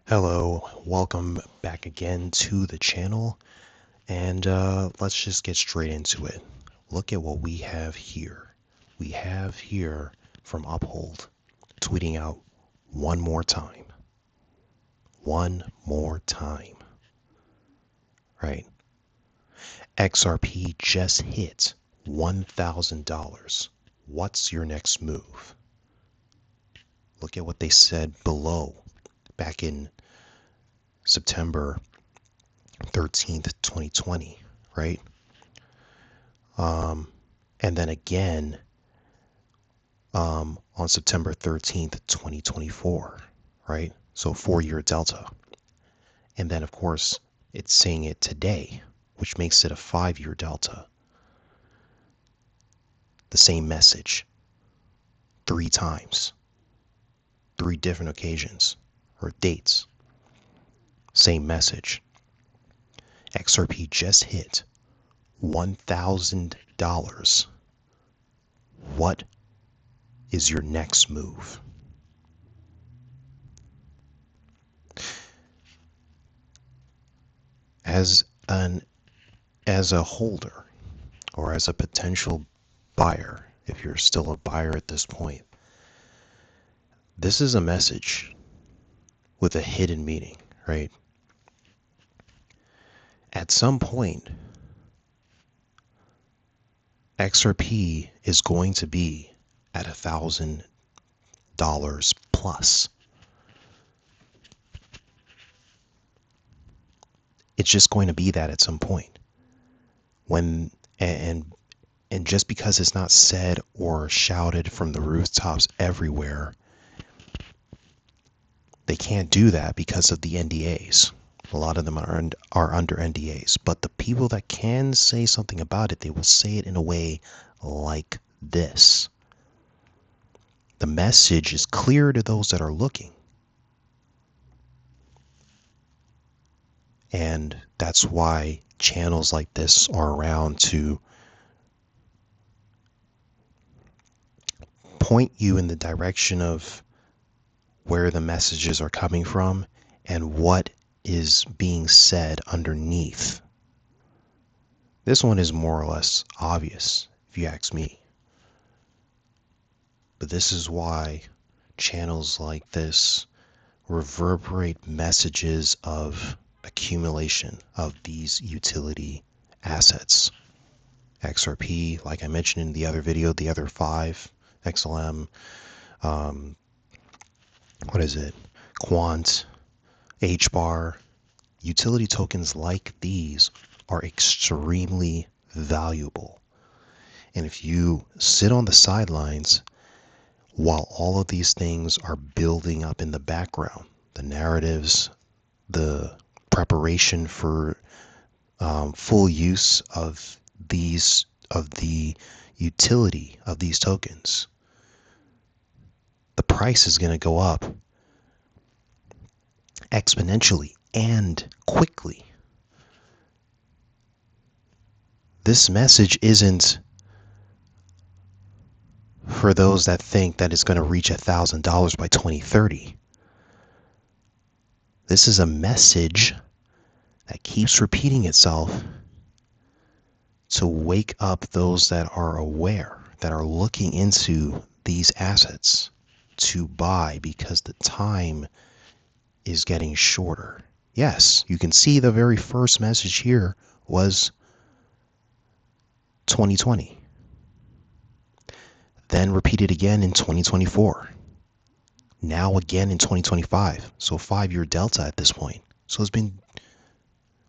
Hello, welcome back again to the channel, and let's just get straight into it. Look at what we have here. We have here from Uphold tweeting out one more time. One more time. Right? XRP just hit $1,000. What's your next move? Look at what they said below back in September 13th, 2020, right? And then again on September 13th, 2024, right? So 4-year delta. And then, of course, it's saying it today, which makes it a 5-year delta. The same message 3 times, 3 different occasions or dates. Same message. XRP just hit $1,000. What is your next move? As a holder or as a potential buyer, if you're still a buyer at this point, this is a message with a hidden meaning, right? At some point, XRP is going to be at $1,000 plus. It's just going to be that at some point. And just because it's not said or shouted from the rooftops everywhere, they can't do that because of the NDAs. A lot of them are under NDAs. But the people that can say something about it, they will say it in a way like this. The message is clear to those that are looking. And that's why channels like this are around, to point you in the direction of where the messages are coming from and what is being said underneath. This one is more or less obvious, if you ask me. But this is why channels like this reverberate messages of accumulation of these utility assets. XRP, like I mentioned in the other video, the other 5, XLM, Quant, HBAR. Utility tokens like these are extremely valuable. And if you sit on the sidelines while all of these things are building up in the background, the narratives, the preparation for full use of the utility of these tokens, the price is going to go up exponentially and quickly. This message isn't for those that think that it's going to reach $1,000 by 2030. This is a message that keeps repeating itself to wake up those that are aware, that are looking into these assets to buy, because the time is getting shorter. Yes, you can see the very first message here was 2020. Then repeated again in 2024. Now again in 2025. So 5-year delta at this point. So it's been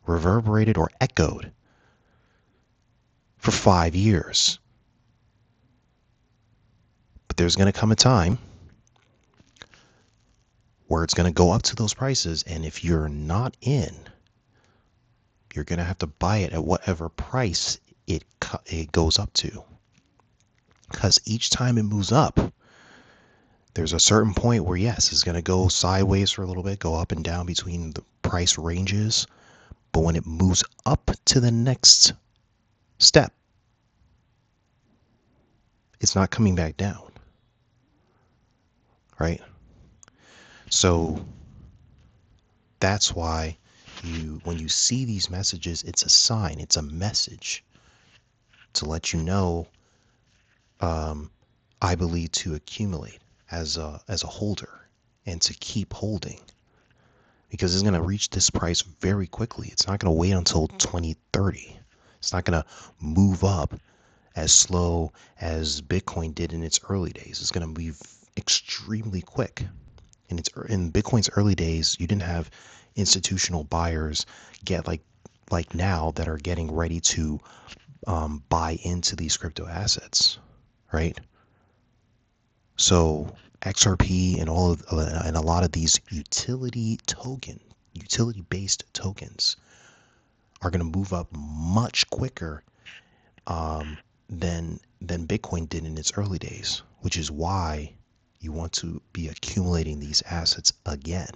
reverberated or echoed for 5 years. But there's going to come a time where it's going to go up to those prices, and if you're not in, you're going to have to buy it at whatever price it goes up to. Because each time it moves up, there's a certain point where, yes, it's going to go sideways for a little bit, go up and down between the price ranges. But when it moves up to the next step, it's not coming back down, right? So That's why when you see these messages, it's a sign, it's a message to let you know, I believe, to accumulate as a holder and to keep holding, because it's going to reach this price very quickly. It's not going to wait until 2030. It's not going to move up as slow as Bitcoin did in its early days. It's going to be extremely quick. In Bitcoin's early days, you didn't have institutional buyers get like now that are getting ready to buy into these crypto assets, right? So XRP and and a lot of these utility-based tokens are going to move up much quicker than Bitcoin did in its early days, which is why you want to be accumulating these assets again,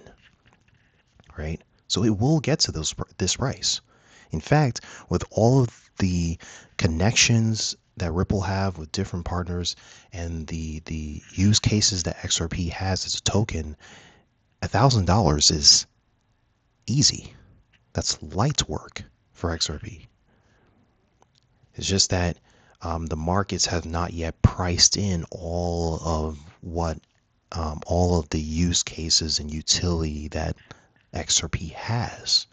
right? So it will get to this price. In fact, with all of the connections that Rippl have with different partners and the use cases that XRP has as a token, $1,000 is easy. That's light work for XRP. It's just that the markets have not yet priced in all of the use cases and utility that XRP has.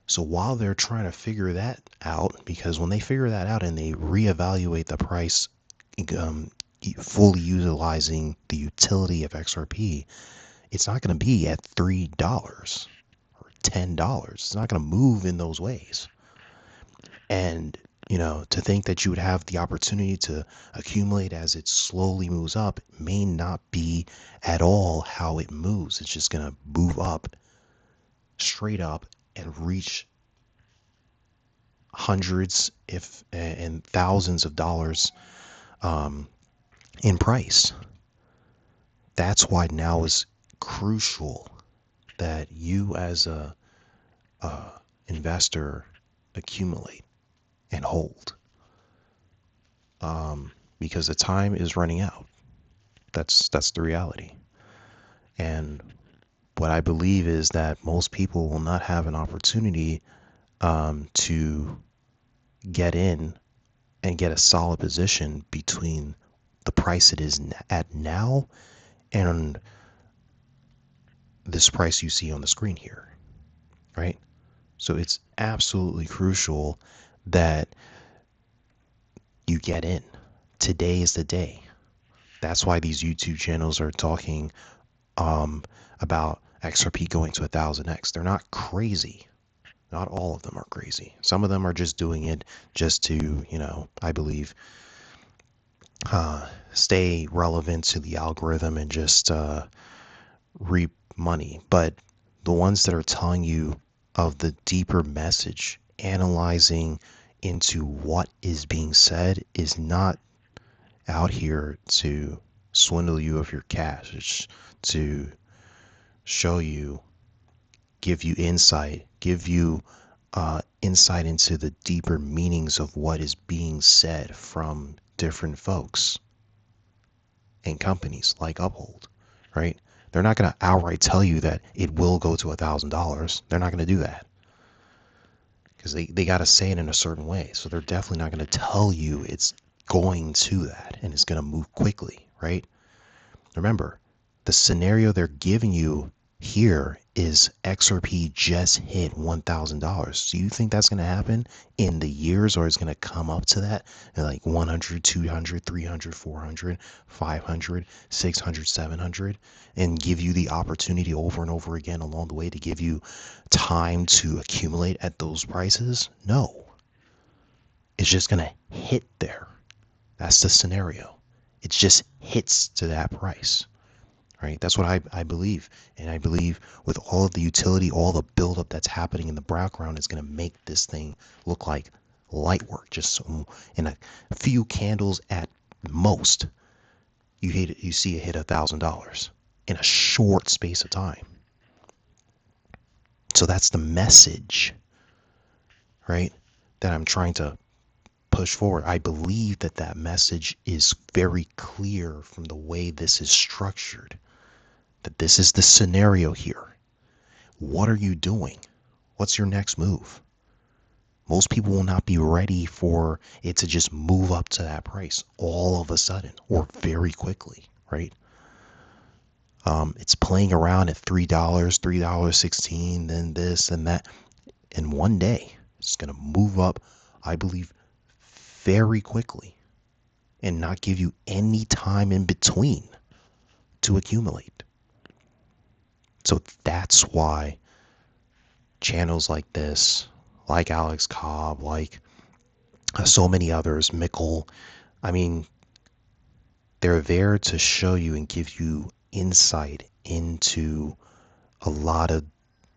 So while they're trying to figure that out, because when they figure that out and they reevaluate the price, fully utilizing the utility of XRP, it's not going to be at $3 or $10. It's not going to move in those ways. And to think that you would have the opportunity to accumulate as it slowly moves up may not be at all how it moves. It's just going to move up, straight up, and reach hundreds and thousands of dollars in price. That's why now is crucial that you as a investor accumulate and hold, because the time is running out. That's the reality. And what I believe is that most people will not have an opportunity to get in and get a solid position between the price it is at now and this price you see on the screen here, right? So it's absolutely crucial that you get in. Today is the day. That's why these YouTube channels are talking about XRP going to 1000x. They're not crazy. Not all of them are crazy. Some of them are just doing it just to, I believe, stay relevant to the algorithm and just reap money. But the ones that are telling you of the deeper message, analyzing into what is being said, is not out here to swindle you of your cash. It's to show you, give you insight, give you insight into the deeper meanings of what is being said from different folks and companies like Uphold, right? They're not going to outright tell you that it will go to $1,000. They're not going to do that because they got to say it in a certain way. So they're definitely not going to tell you it's going to that and it's going to move quickly, right? Remember, the scenario they're giving you here is XRP just hit $1,000. Do you think that's going to happen in the years, or is going to come up to that at like 100, 200, 300, 400, 500, 600, 700, and give you the opportunity over and over again along the way to give you time to accumulate at those prices? No. It's just going to hit there. That's the scenario. It just hits to that price. Right? That's what I believe. And I believe with all of the utility, all the buildup that's happening in the background is going to make this thing look like light work. Just in a few candles at most, you see it hit $1,000 in a short space of time. So that's the message, right, that I'm trying to push forward. I believe that message is very clear from the way this is structured. That this is the scenario here. What are you doing? What's your next move? Most people will not be ready for it to just move up to that price all of a sudden or very quickly, right? It's playing around at $3, $3.16, then this and that. And one day it's going to move up, I believe, very quickly and not give you any time in between to accumulate. So that's why channels like this, like Alex Cobb, like so many others, Mickle, I mean, they're there to show you and give you insight into a lot of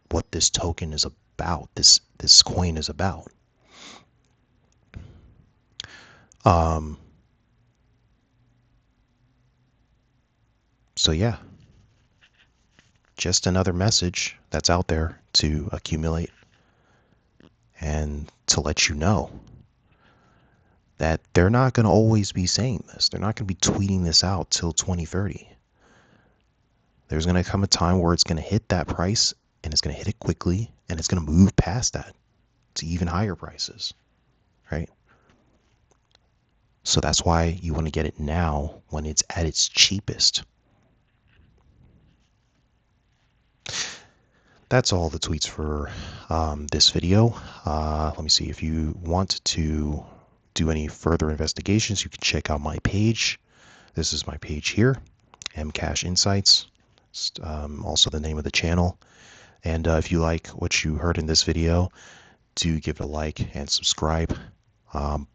what this token is about, this coin is about. So yeah, just another message that's out there to accumulate and to let you know that they're not going to always be saying this. They're not going to be tweeting this out till 2030. There's going to come a time where it's going to hit that price and it's going to hit it quickly and it's going to move past that to even higher prices, right? So that's why you want to get it now when it's at its cheapest. That's all the tweets for this video. Let me see. If you want to do any further investigations, you can check out my page. This is my page here, Mcash Insights. It's, also the name of the channel. And if you like what you heard in this video, do give it a like and subscribe. I'll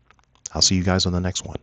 see you guys on the next one.